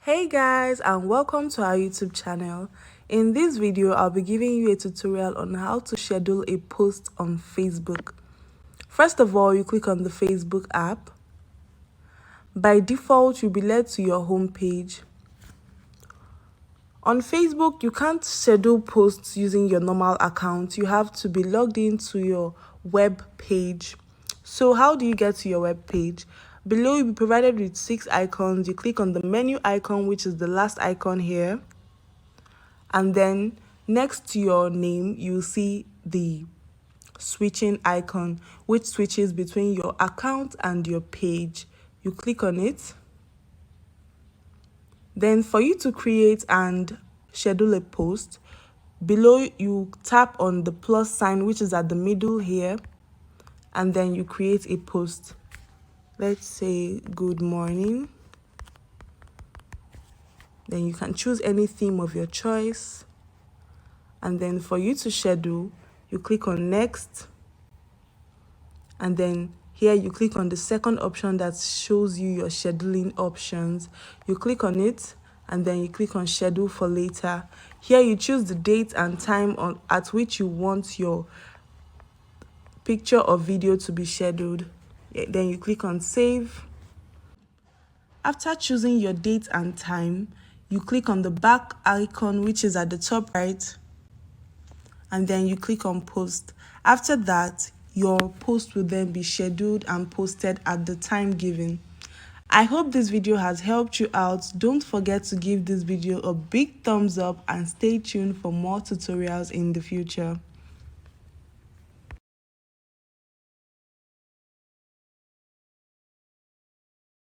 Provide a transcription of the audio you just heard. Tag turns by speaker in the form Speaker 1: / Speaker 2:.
Speaker 1: Hey guys, and welcome to our YouTube channel. In this video, I'll be giving you a tutorial on how to schedule a post on Facebook. First of all, you click on the Facebook app. By default, you'll be led to your home page. On Facebook, you can't schedule posts using your normal account. You have to be logged into your web page. So how do you get to your web page? Below, you'll be provided with 6 icons. You click on the menu icon, which is the last icon here. And then next to your name, you'll see the switching icon, which switches between your account and your page. You click on it. Then for you to create and schedule a post, below you tap on the plus sign, which is at the middle here, and then you create a post. Let's say good morning. Then you can choose any theme of your choice. And then for you to schedule, you click on next. And then here you click on the second option that shows you your scheduling options. You click on it and then you click on schedule for later. Here you choose the date and time at which you want your picture or video to be scheduled. Then you click on save. After choosing your date and time, you click on the back icon, which is at the top right, and then you click on post. After that, your post will then be scheduled and posted at the time given. I hope this video has helped you out. Don't forget to give this video a big thumbs up and stay tuned for more tutorials in the future.